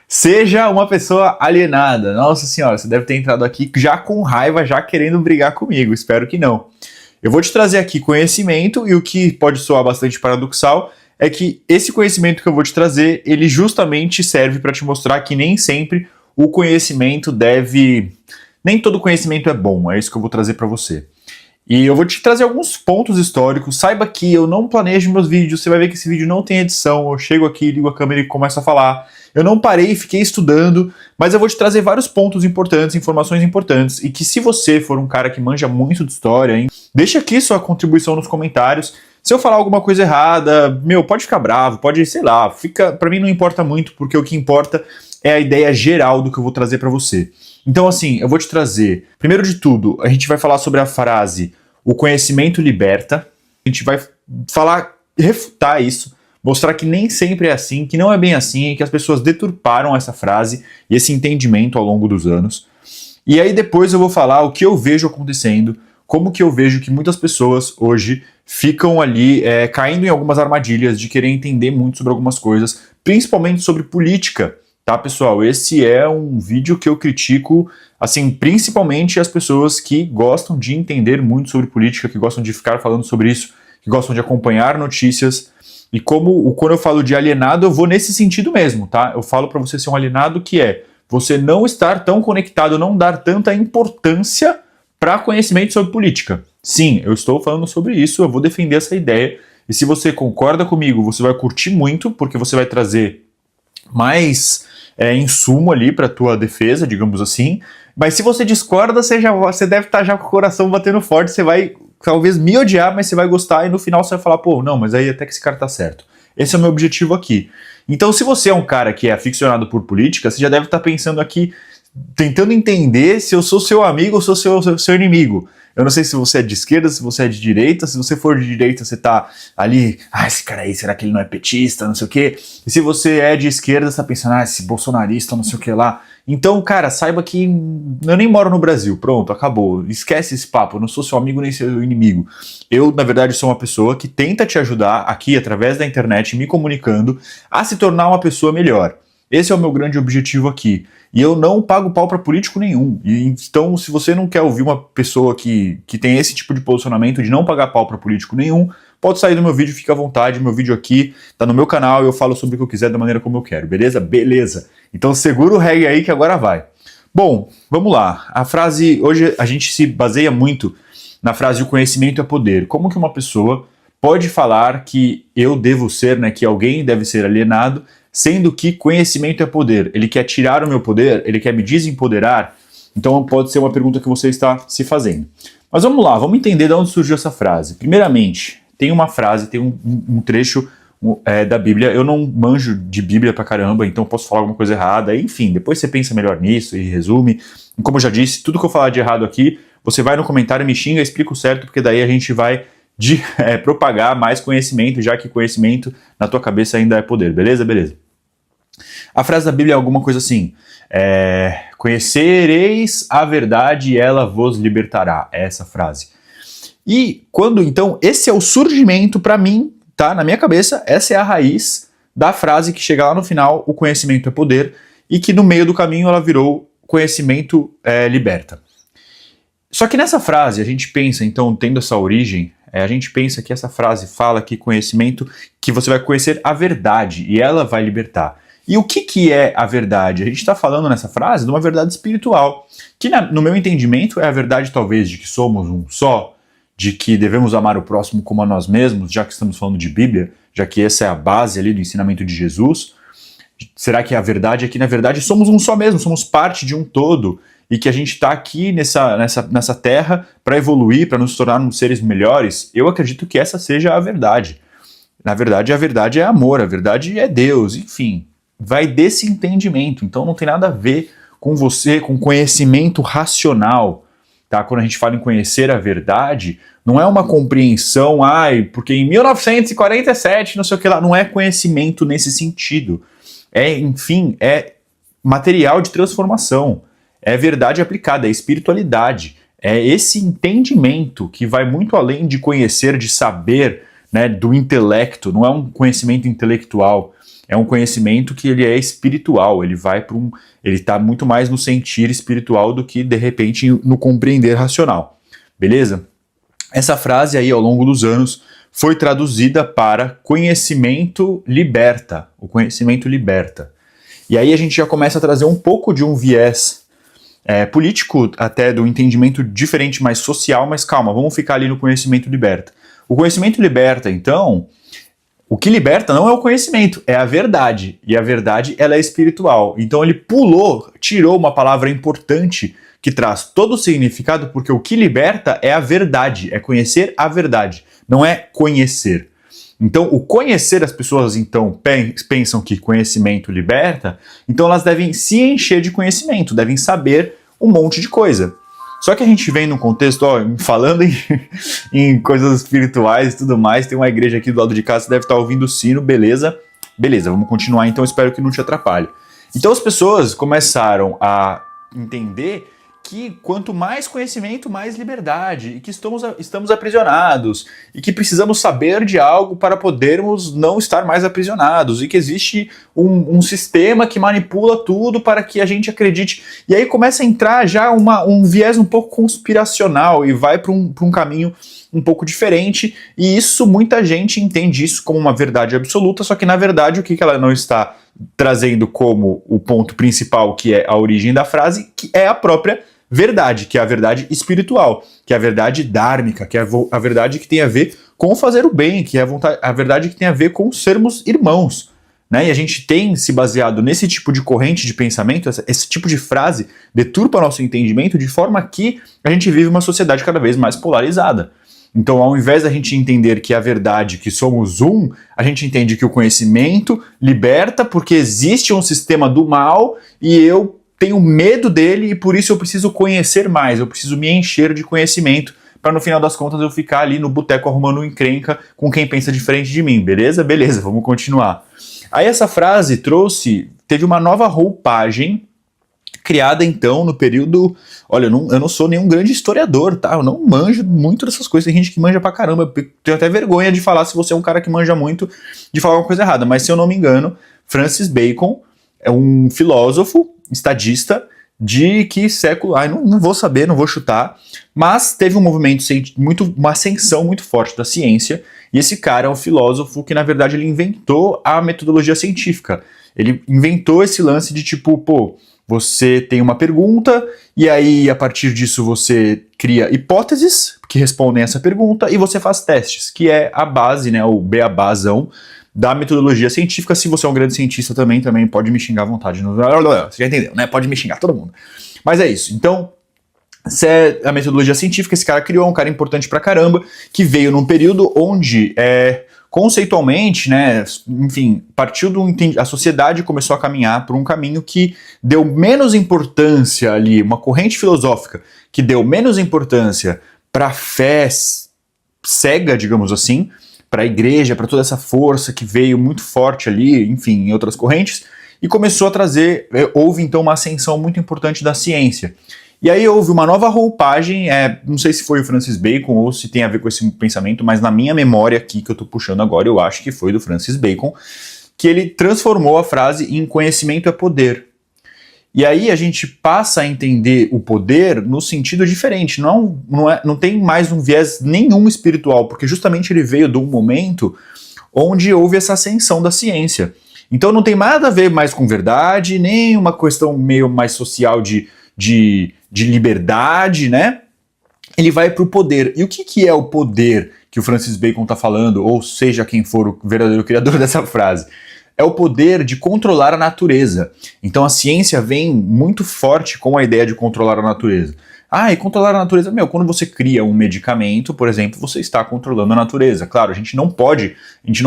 Seja uma pessoa alienada. Nossa senhora, você deve ter entrado aqui já com raiva, já querendo brigar comigo. Espero que não. Eu vou te trazer aqui conhecimento e o que pode soar bastante paradoxal é que esse conhecimento que eu vou te trazer, ele justamente serve para te mostrar que nem sempre o conhecimento deve... Nem todo conhecimento é bom, é isso que eu vou trazer para você. E eu vou te trazer alguns pontos históricos. Saiba que eu não planejo meus vídeos, você vai ver que esse vídeo não tem edição. Eu chego aqui, ligo a câmera e começo a falar. Eu não parei, fiquei estudando, mas eu vou te trazer vários pontos importantes, informações importantes, e que se você for um cara que manja muito de história, hein, deixa aqui sua contribuição nos comentários. Se eu falar alguma coisa errada, pode ficar bravo, pode, sei lá, pra mim não importa muito, porque o que importa é a ideia geral do que eu vou trazer pra você. Então, assim, eu vou te trazer, primeiro de tudo, a gente vai falar sobre a frase "o conhecimento liberta", a gente vai falar, refutar isso, mostrar que nem sempre é assim, que não é bem assim, e que as pessoas deturparam essa frase e esse entendimento ao longo dos anos. E aí depois eu vou falar o que eu vejo acontecendo, como que eu vejo que muitas pessoas hoje ficam ali caindo em algumas armadilhas de querer entender muito sobre algumas coisas, principalmente sobre política. Tá, pessoal? Esse é um vídeo que eu critico, assim, principalmente as pessoas que gostam de entender muito sobre política, que gostam de ficar falando sobre isso, que gostam de acompanhar notícias. E quando eu falo de alienado, eu vou nesse sentido mesmo, tá? Eu falo para você ser um alienado que é você não estar tão conectado, não dar tanta importância para conhecimento sobre política. Sim, eu estou falando sobre isso, eu vou defender essa ideia. E se você concorda comigo, você vai curtir muito, porque você vai trazer mais insumo ali para tua defesa, digamos assim. Mas se você discorda, você deve estar já com o coração batendo forte, você vai talvez me odiar, mas você vai gostar e no final você vai falar, pô, não, mas aí até que esse cara tá certo. Esse é o meu objetivo aqui. Então, se você é um cara que é aficionado por política, você já deve estar pensando aqui, tentando entender se eu sou seu amigo ou sou seu inimigo. Eu não sei se você é de esquerda, se você é de direita. Se você for de direita, você tá ali, esse cara aí, será que ele não é petista, não sei o quê? E se você é de esquerda, você tá pensando, esse bolsonarista, não sei o que lá. Então, cara, saiba que eu nem moro no Brasil, pronto, acabou. Esquece esse papo, eu não sou seu amigo nem seu inimigo. Eu, na verdade, sou uma pessoa que tenta te ajudar aqui, através da internet, me comunicando, a se tornar uma pessoa melhor. Esse é o meu grande objetivo aqui. E eu não pago pau para político nenhum. Então, se você não quer ouvir uma pessoa que tem esse tipo de posicionamento de não pagar pau para político nenhum, pode sair do meu vídeo, fica à vontade. Meu vídeo aqui tá no meu canal e eu falo sobre o que eu quiser da maneira como eu quero, beleza? Beleza. Então segura o reggae aí que agora vai. Bom, vamos lá. A frase, hoje a gente se baseia muito na frase "o conhecimento é poder". Como que uma pessoa pode falar que eu devo ser, que alguém deve ser alienado, sendo que conhecimento é poder? Ele quer tirar o meu poder? Ele quer me desempoderar? Então pode ser uma pergunta que você está se fazendo. Mas vamos lá, vamos entender de onde surgiu essa frase. Primeiramente, tem uma frase, tem um trecho da Bíblia. Eu não manjo de Bíblia pra caramba, então posso falar alguma coisa errada. Enfim, depois você pensa melhor nisso e resume. E como eu já disse, tudo que eu falar de errado aqui, você vai no comentário, me xinga, explica o certo, porque daí a gente vai propagar mais conhecimento, já que conhecimento na tua cabeça ainda é poder, beleza? Beleza. A frase da Bíblia é alguma coisa assim, conhecereis a verdade e ela vos libertará, é essa frase. E quando, então, esse é o surgimento para mim, tá? Na minha cabeça, essa é a raiz da frase que chega lá no final, o conhecimento é poder, e que no meio do caminho ela virou conhecimento liberta. Só que nessa frase, a gente pensa, então, tendo essa origem, a gente pensa que essa frase fala que conhecimento, que você vai conhecer a verdade e ela vai libertar. E o que é a verdade? A gente está falando nessa frase de uma verdade espiritual, que no meu entendimento é a verdade talvez de que somos um só, de que devemos amar o próximo como a nós mesmos, já que estamos falando de Bíblia, já que essa é a base ali do ensinamento de Jesus. Será que a verdade é que na verdade somos um só mesmo, somos parte de um todo, e que a gente está aqui nessa terra para evoluir, para nos tornarmos seres melhores? Eu acredito que essa seja a verdade. Na verdade, a verdade é amor, a verdade é Deus, enfim. Vai desse entendimento, então não tem nada a ver com você, com conhecimento racional, tá? Quando a gente fala em conhecer a verdade, não é uma compreensão, porque em 1947, não sei o que lá, não é conhecimento nesse sentido. Enfim, é material de transformação, é verdade aplicada, é espiritualidade, é esse entendimento que vai muito além de conhecer, de saber, do intelecto, não é um conhecimento intelectual. é um conhecimento que ele é espiritual, ele vai para ele está muito mais no sentir espiritual do que, de repente, no compreender racional. Beleza? Essa frase aí, ao longo dos anos, foi traduzida para conhecimento liberta. O conhecimento liberta. E aí a gente já começa a trazer um pouco de um viés político, até do entendimento diferente, mais social, mas calma, vamos ficar ali no conhecimento liberta. O conhecimento liberta, então, o que liberta não é o conhecimento, é a verdade. E a verdade, ela é espiritual. Então ele tirou uma palavra importante que traz todo o significado, porque o que liberta é a verdade, é conhecer a verdade, não é conhecer. Então, o conhecer, as pessoas então pensam que conhecimento liberta, então elas devem se encher de conhecimento, devem saber um monte de coisa. Só que a gente vem num contexto, falando em coisas espirituais e tudo mais, tem uma igreja aqui do lado de casa, você deve estar ouvindo o sino, beleza? Beleza, vamos continuar então, espero que não te atrapalhe. Então as pessoas começaram a entender que quanto mais conhecimento, mais liberdade, e que estamos aprisionados, e que precisamos saber de algo para podermos não estar mais aprisionados, e que existe um sistema que manipula tudo para que a gente acredite. E aí começa a entrar já um viés um pouco conspiracional, e vai para um caminho um pouco diferente, e isso, muita gente entende isso como uma verdade absoluta, só que na verdade o que ela não está trazendo como o ponto principal, que é a origem da frase, que é a própria verdade, que é a verdade espiritual, que é a verdade dármica, que é a verdade que tem a ver com fazer o bem, que é a verdade que tem a ver com sermos irmãos, né? E a gente tem se baseado nesse tipo de corrente de pensamento, esse tipo de frase deturpa nosso entendimento de forma que a gente vive uma sociedade cada vez mais polarizada. Então, ao invés da gente entender que é a verdade, que somos um, a gente entende que o conhecimento liberta porque existe um sistema do mal e eu tenho medo dele e por isso eu preciso conhecer mais, eu preciso me encher de conhecimento para no final das contas eu ficar ali no boteco arrumando encrenca com quem pensa diferente de mim, beleza? Beleza, vamos continuar. Aí essa frase teve uma nova roupagem criada então no período, olha, eu não sou nenhum grande historiador, tá? Eu não manjo muito dessas coisas, tem gente que manja pra caramba, eu tenho até vergonha de falar se você é um cara que manja muito, de falar uma coisa errada, mas se eu não me engano, Francis Bacon é um filósofo, estadista, de que século, não vou saber, não vou chutar, mas teve um movimento, uma ascensão muito forte da ciência, e esse cara é um filósofo que na verdade ele inventou a metodologia científica, ele inventou esse lance de tipo, você tem uma pergunta, e aí a partir disso você cria hipóteses que respondem essa pergunta, e você faz testes, que é a base, né, o beabazão da metodologia científica. Se você é um grande cientista também pode me xingar à vontade. Você já entendeu, né? Pode me xingar, todo mundo. Mas é isso. Então, se é a metodologia científica, esse cara criou, um cara importante pra caramba, que veio num período onde, conceitualmente, né, enfim, a sociedade começou a caminhar por um caminho que deu menos importância ali, uma corrente filosófica que deu menos importância pra fé cega, digamos assim, para a igreja, para toda essa força que veio muito forte ali, enfim, em outras correntes, e começou a trazer, houve então uma ascensão muito importante da ciência. E aí houve uma nova roupagem, não sei se foi o Francis Bacon ou se tem a ver com esse pensamento, mas na minha memória aqui que eu estou puxando agora, eu acho que foi do Francis Bacon, que ele transformou a frase em conhecimento é poder. E aí a gente passa a entender o poder no sentido diferente, não tem mais um viés nenhum espiritual, porque justamente ele veio de um momento onde houve essa ascensão da ciência. Então não tem nada a ver mais com verdade, nem uma questão meio mais social de liberdade, né? Ele vai para o poder. E o que é o poder que o Francis Bacon está falando, ou seja quem for o verdadeiro criador dessa frase? É o poder de controlar a natureza. Então a ciência vem muito forte com a ideia de controlar a natureza. E controlar a natureza, quando você cria um medicamento, por exemplo, você está controlando a natureza. Claro, a gente não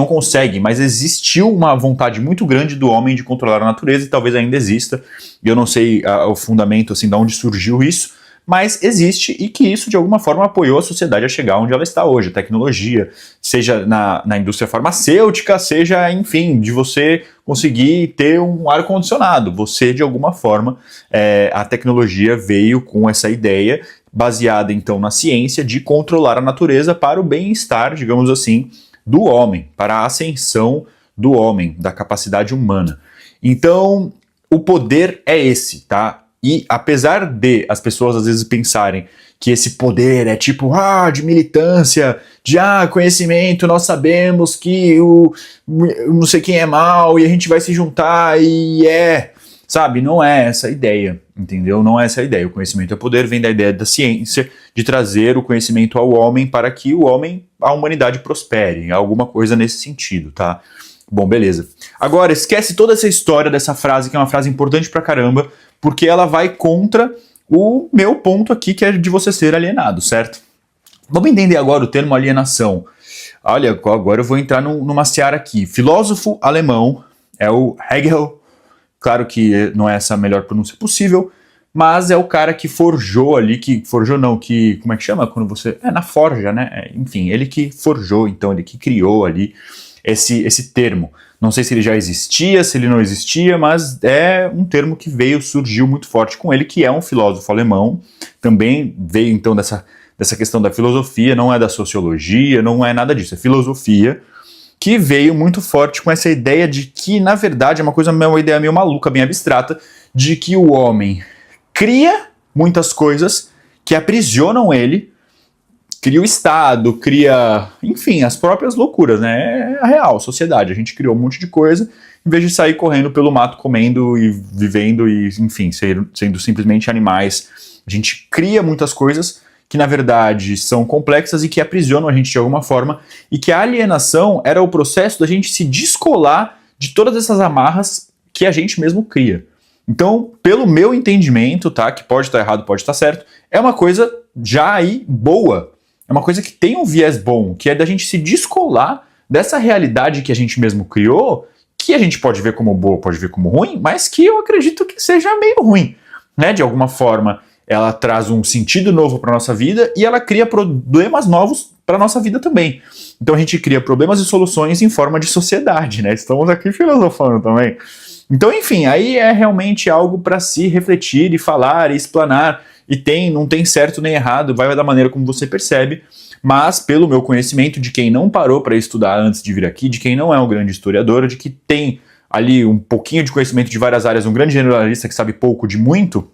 consegue, mas existiu uma vontade muito grande do homem de controlar a natureza e talvez ainda exista. Eu não sei o fundamento, assim, de onde surgiu isso, mas existe e que isso de alguma forma apoiou a sociedade a chegar onde ela está hoje. A tecnologia, seja na indústria farmacêutica, seja, enfim, de você conseguir ter um ar-condicionado. Você, de alguma forma, a tecnologia veio com essa ideia, baseada então na ciência, de controlar a natureza para o bem-estar, digamos assim, do homem, para a ascensão do homem, da capacidade humana. Então, o poder é esse, tá? E apesar de as pessoas às vezes pensarem que esse poder é tipo, de militância, de conhecimento, nós sabemos que o não sei quem é mal e a gente vai se juntar sabe? Não é essa a ideia, entendeu? Não é essa a ideia. O conhecimento é poder, vem da ideia da ciência, de trazer o conhecimento ao homem para que a humanidade prospere, alguma coisa nesse sentido, tá? Bom, beleza. Agora, esquece toda essa história dessa frase, que é uma frase importante pra caramba, porque ela vai contra o meu ponto aqui, que é de você ser alienado, certo? Vamos entender agora o termo alienação. Olha, agora eu vou entrar numa seara aqui. Filósofo alemão é o Hegel. Claro que não é essa a melhor pronúncia possível, mas é o cara que forjou ali, como é que chama? Quando você... na forja, né? Enfim, ele que forjou, então, ele que criou ali esse termo. Não sei se ele já existia, se ele não existia, mas é um termo que surgiu muito forte com ele, que é um filósofo alemão. Também veio, então, dessa questão da filosofia, não é da sociologia, não é nada disso, é filosofia, que veio muito forte com essa ideia de que, na verdade, é uma ideia meio maluca, bem abstrata, de que o homem cria muitas coisas que aprisionam ele, cria o Estado, enfim, as próprias loucuras, né? É a real sociedade. A gente criou um monte de coisa, em vez de sair correndo pelo mato, comendo e vivendo e, enfim, sendo simplesmente animais. A gente cria muitas coisas que, na verdade, são complexas e que aprisionam a gente de alguma forma, e que a alienação era o processo da gente se descolar de todas essas amarras que a gente mesmo cria. Então, pelo meu entendimento, tá? Que pode estar errado, pode estar certo, é uma coisa já aí boa. É uma coisa que tem um viés bom, que é da gente se descolar dessa realidade que a gente mesmo criou, que a gente pode ver como boa, pode ver como ruim, mas que eu acredito que seja meio ruim, né? De alguma forma, ela traz um sentido novo para nossa vida e ela cria problemas novos para nossa vida também. Então a gente cria problemas e soluções em forma de sociedade, né? Estamos aqui filosofando também. Então, enfim, aí é realmente algo para se refletir e falar e explanar. E não tem certo nem errado, vai da maneira como você percebe, mas pelo meu conhecimento de quem não parou para estudar antes de vir aqui, de quem não é um grande historiador, de que tem ali um pouquinho de conhecimento de várias áreas, um grande generalista que sabe pouco de muito,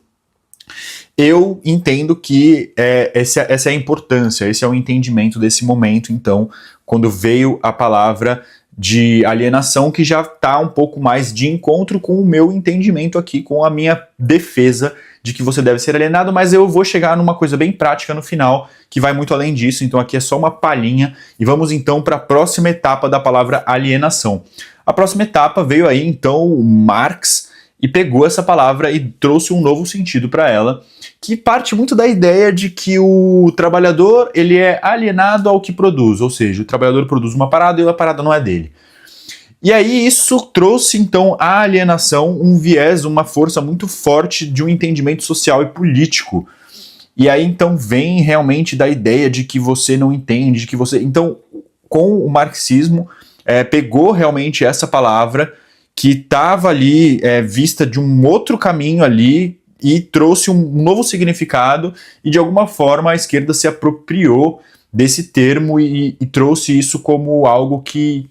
eu entendo que essa é a importância, esse é o entendimento desse momento, então, quando veio a palavra de alienação, que já está um pouco mais de encontro com o meu entendimento aqui, com a minha defesa de que você deve ser alienado, mas eu vou chegar numa coisa bem prática no final, que vai muito além disso, então aqui é só uma palhinha, e vamos então para a próxima etapa da palavra alienação. A próxima etapa veio aí então o Marx, e pegou essa palavra e trouxe um novo sentido para ela, que parte muito da ideia de que o trabalhador ele é alienado ao que produz, ou seja, o trabalhador produz uma parada e a parada não é dele. E aí isso trouxe então a alienação, um viés, uma força muito forte de um entendimento social e político. E aí então vem realmente da ideia de que você não entende, de que você... Então, com o marxismo, pegou realmente essa palavra que estava ali vista de um outro caminho ali e trouxe um novo significado e de alguma forma a esquerda se apropriou desse termo e trouxe isso como algo que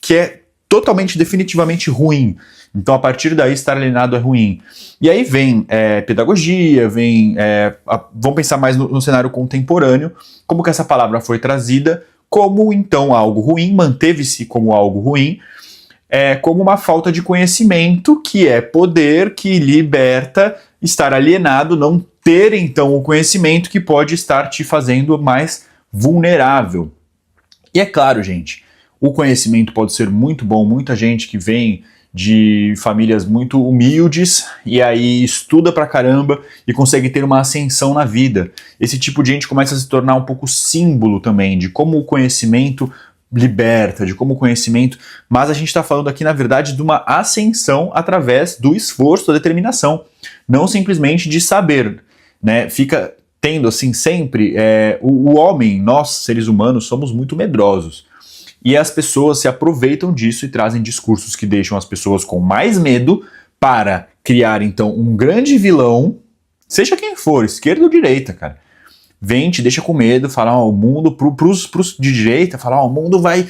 é totalmente, definitivamente ruim. Então a partir daí estar alienado é ruim. E aí vem pedagogia, vamos pensar mais no cenário contemporâneo, como que essa palavra foi trazida como então algo ruim, manteve-se como algo ruim, como uma falta de conhecimento, que é poder, que liberta, estar alienado, não ter então o conhecimento que pode estar te fazendo mais vulnerável. E é claro, gente, o conhecimento pode ser muito bom, muita gente que vem de famílias muito humildes e aí estuda pra caramba e consegue ter uma ascensão na vida. Esse tipo de gente começa a se tornar um pouco símbolo também de como o conhecimento liberta, de como o conhecimento, mas a gente está falando aqui na verdade de uma ascensão através do esforço, da determinação, não simplesmente de saber, né? Fica tendo assim sempre, o homem, nós seres humanos somos muito medrosos e as pessoas se aproveitam disso e trazem discursos que deixam as pessoas com mais medo para criar então um grande vilão, seja quem for, esquerda ou direita, cara, vem, te deixa com medo, fala, ó, o mundo, pros de direita, fala, ó, o mundo vai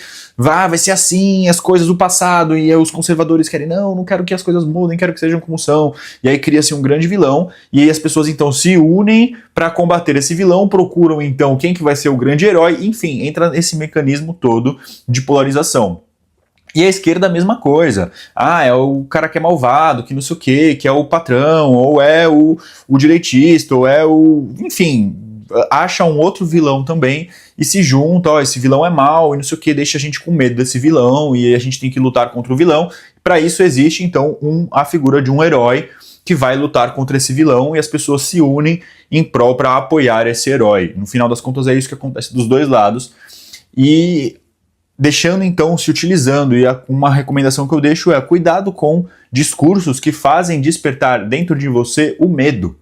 ser assim, as coisas do passado, e os conservadores querem, não quero que as coisas mudem, quero que sejam como são, e aí cria-se um grande vilão, e aí as pessoas então se unem para combater esse vilão, procuram então quem que vai ser o grande herói, enfim, entra nesse mecanismo todo de polarização. E a esquerda a mesma coisa. Ah, é o cara que é malvado, que não sei o quê, que é o patrão, ou é o direitista, ou é o... Enfim, acha um outro vilão também e se junta, ó, esse vilão é mau e não sei o quê, deixa a gente com medo desse vilão e a gente tem que lutar contra o vilão. Para isso existe, então, a figura de um herói que vai lutar contra esse vilão e as pessoas se unem em prol para apoiar esse herói. No final das contas é isso que acontece dos dois lados. E... deixando então, se utilizando, e uma recomendação que eu deixo é cuidado com discursos que fazem despertar dentro de você o medo,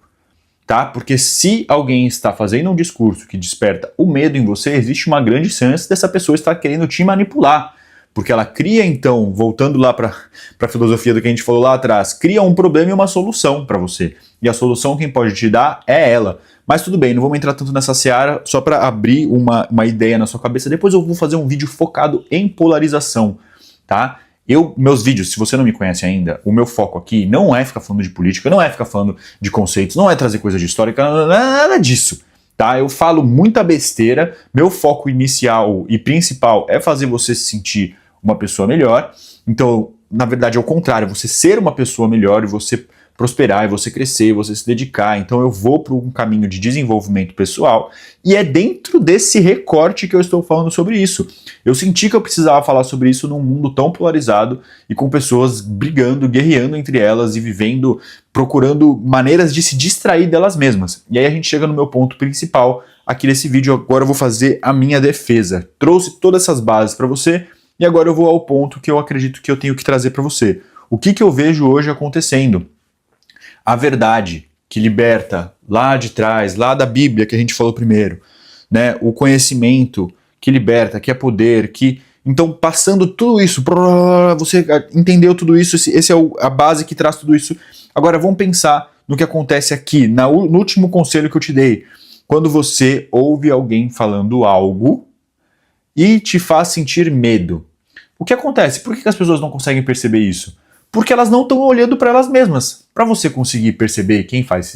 tá? Porque se alguém está fazendo um discurso que desperta o medo em você, existe uma grande chance dessa pessoa estar querendo te manipular, porque ela cria então, voltando lá para a filosofia do que a gente falou lá atrás, cria um problema e uma solução para você, e a solução quem pode te dar é ela. Mas tudo bem, não vamos entrar tanto nessa seara, só para abrir uma ideia na sua cabeça. Depois eu vou fazer um vídeo focado em polarização, tá? Meus vídeos, se você não me conhece ainda, o meu foco aqui não é ficar falando de política, não é ficar falando de conceitos, não é trazer coisa de história, nada disso, tá? Eu falo muita besteira, meu foco inicial e principal é fazer você se sentir uma pessoa melhor. Então, na verdade, é o contrário, você ser uma pessoa melhor e você prosperar, e você crescer, e você se dedicar. Então eu vou para um caminho de desenvolvimento pessoal e é dentro desse recorte que eu estou falando sobre isso. Eu senti que eu precisava falar sobre isso num mundo tão polarizado e com pessoas brigando, guerreando entre elas e vivendo, procurando maneiras de se distrair delas mesmas. E aí a gente chega no meu ponto principal aqui nesse vídeo. Agora eu vou fazer a minha defesa. Trouxe todas essas bases para você e agora eu vou ao ponto que eu acredito que eu tenho que trazer para você. O que eu vejo hoje acontecendo? A verdade que liberta lá de trás, lá da Bíblia que a gente falou primeiro, né? O conhecimento que liberta, que é poder, que... Então, passando tudo isso, você entendeu tudo isso, esse é a base que traz tudo isso. Agora, vamos pensar no que acontece aqui, no último conselho que eu te dei. Quando você ouve alguém falando algo e te faz sentir medo. O que acontece? Por que as pessoas não conseguem perceber isso? Porque elas não estão olhando para elas mesmas. Para você conseguir perceber quem faz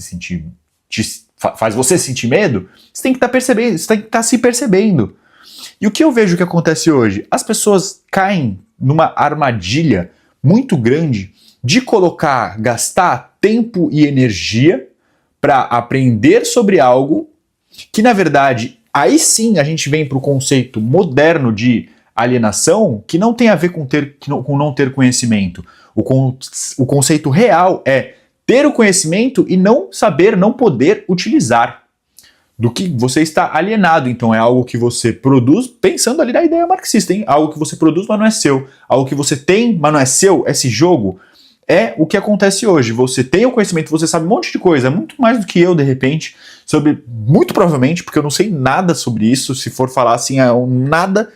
você sentir medo, você tem que estar percebendo, você tem que estar se percebendo. E o que eu vejo que acontece hoje? As pessoas caem numa armadilha muito grande de gastar tempo e energia para aprender sobre algo que, na verdade, aí sim a gente vem para o conceito moderno de alienação, que não tem a ver com não ter conhecimento. O conceito real é ter o conhecimento e não saber, não poder utilizar. Do que você está alienado. Então é algo que você produz, pensando ali na ideia marxista, hein? Algo que você produz, mas não é seu. Algo que você tem, mas não é seu. Esse jogo é o que acontece hoje. Você tem o conhecimento, você sabe um monte de coisa, muito mais do que eu, de repente, muito provavelmente, porque eu não sei nada sobre isso, se for falar assim, nada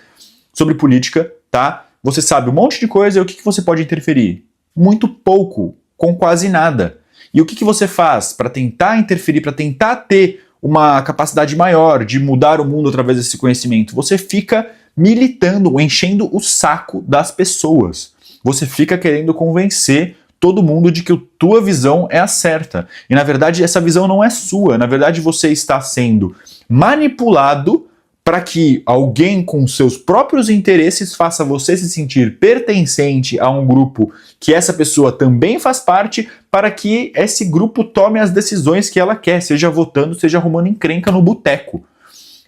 sobre política, tá? Você sabe um monte de coisa e o que você pode interferir? Muito pouco, com quase nada. E o que você faz para tentar interferir, para tentar ter uma capacidade maior de mudar o mundo através desse conhecimento? Você fica militando, enchendo o saco das pessoas. Você fica querendo convencer todo mundo de que a tua visão é a certa. E na verdade essa visão não é sua. Na verdade você está sendo manipulado para que alguém com seus próprios interesses faça você se sentir pertencente a um grupo que essa pessoa também faz parte, para que esse grupo tome as decisões que ela quer, seja votando, seja arrumando encrenca no boteco.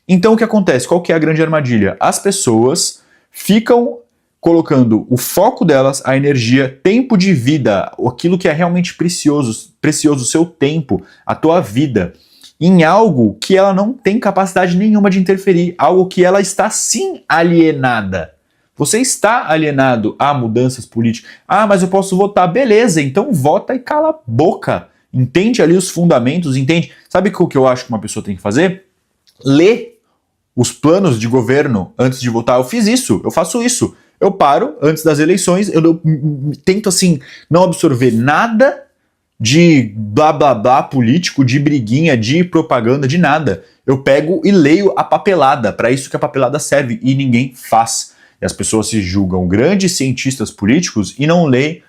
Então o que acontece? Qual que é a grande armadilha? As pessoas ficam colocando o foco delas, a energia, tempo de vida, aquilo que é realmente precioso, o seu tempo, a tua vida, em algo que ela não tem capacidade nenhuma de interferir, algo que ela está sim alienada. Você está alienado a mudanças políticas. Ah, mas eu posso votar. Beleza, então vota e cala a boca. Entende ali os fundamentos, entende? Sabe o que eu acho que uma pessoa tem que fazer? Ler os planos de governo antes de votar. Eu fiz isso, eu faço isso. Eu paro antes das eleições, eu tento assim não absorver nada de blá blá blá político, de briguinha, de propaganda, de nada. Eu pego e leio a papelada, para isso que a papelada serve, e ninguém faz. E as pessoas se julgam grandes cientistas políticos e não leem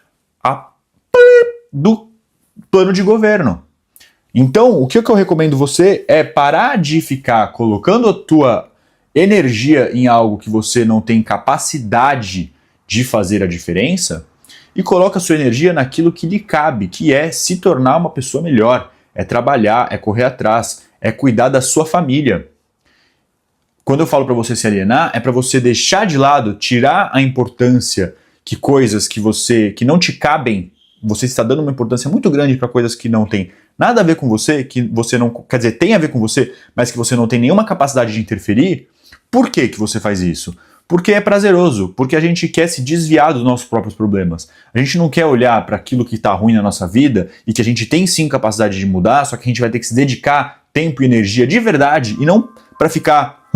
a do plano de governo. Então, o que eu recomendo você é parar de ficar colocando a tua energia em algo que você não tem capacidade de fazer a diferença e coloca a sua energia naquilo que lhe cabe, que é se tornar uma pessoa melhor, é trabalhar, é correr atrás, é cuidar da sua família. Quando eu falo para você se alienar, é para você deixar de lado, tirar a importância que coisas que não te cabem, você está dando uma importância muito grande para coisas que não tem nada a ver com você, que você não, quer dizer, tem a ver com você, mas que você não tem nenhuma capacidade de interferir. Por que que você faz isso? Porque é prazeroso, porque a gente quer se desviar dos nossos próprios problemas. A gente não quer olhar para aquilo que está ruim na nossa vida e que a gente tem sim capacidade de mudar, só que a gente vai ter que se dedicar tempo e energia de verdade e não para ficar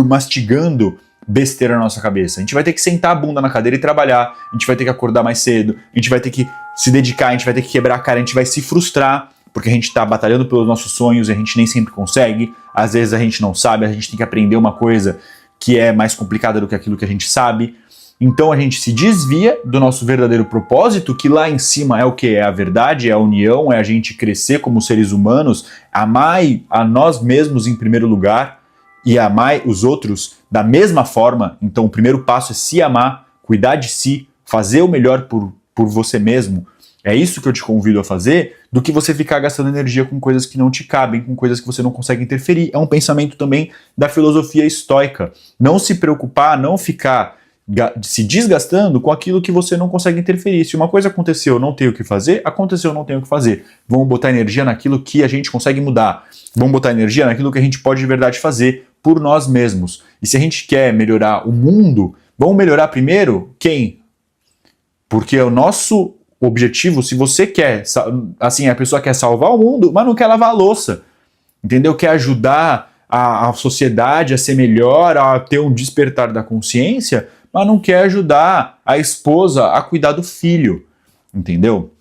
mastigando besteira na nossa cabeça. A gente vai ter que sentar a bunda na cadeira e trabalhar, a gente vai ter que acordar mais cedo, a gente vai ter que se dedicar, a gente vai ter que quebrar a cara, a gente vai se frustrar, porque a gente está batalhando pelos nossos sonhos e a gente nem sempre consegue, às vezes a gente não sabe, a gente tem que aprender uma coisa que é mais complicada do que aquilo que a gente sabe. Então a gente se desvia do nosso verdadeiro propósito, que lá em cima é o que? É a verdade, é a união, é a gente crescer como seres humanos, amar a nós mesmos em primeiro lugar e amar os outros da mesma forma. Então o primeiro passo é se amar, cuidar de si, fazer o melhor por você mesmo. É isso que eu te convido a fazer, do que você ficar gastando energia com coisas que não te cabem, com coisas que você não consegue interferir. É um pensamento também da filosofia estoica. Não se preocupar, não ficar se desgastando com aquilo que você não consegue interferir. Se uma coisa aconteceu, não tem o que fazer, aconteceu, não tem o que fazer. Vamos botar energia naquilo que a gente consegue mudar. Vamos botar energia naquilo que a gente pode de verdade fazer por nós mesmos. E se a gente quer melhorar o mundo, vamos melhorar primeiro quem? Porque o nosso objetivo, se você quer, assim, a pessoa quer salvar o mundo, mas não quer lavar a louça, entendeu? Quer ajudar a sociedade a ser melhor, a ter um despertar da consciência, mas não quer ajudar a esposa a cuidar do filho, entendeu?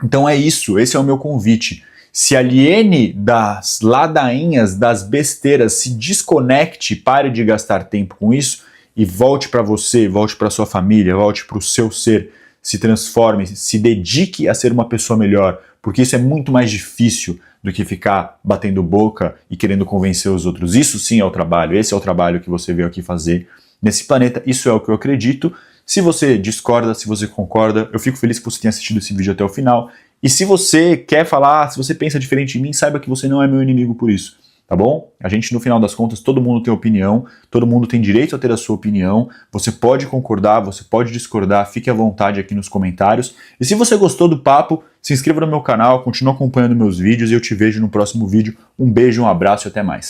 Então é isso, esse é o meu convite. Se aliene das ladainhas, das besteiras, se desconecte, pare de gastar tempo com isso e volte para você, volte para sua família, volte para o seu ser. Se transforme, se dedique a ser uma pessoa melhor, porque isso é muito mais difícil do que ficar batendo boca e querendo convencer os outros. Isso sim é o trabalho, esse é o trabalho que você veio aqui fazer nesse planeta, isso é o que eu acredito. Se você discorda, se você concorda, eu fico feliz que você tenha assistido esse vídeo até o final. E se você quer falar, se você pensa diferente de mim, saiba que você não é meu inimigo por isso. Tá bom? A gente, no final das contas, todo mundo tem opinião, todo mundo tem direito a ter a sua opinião, você pode concordar, você pode discordar, fique à vontade aqui nos comentários. E se você gostou do papo, se inscreva no meu canal, continue acompanhando meus vídeos e eu te vejo no próximo vídeo. Um beijo, um abraço e até mais.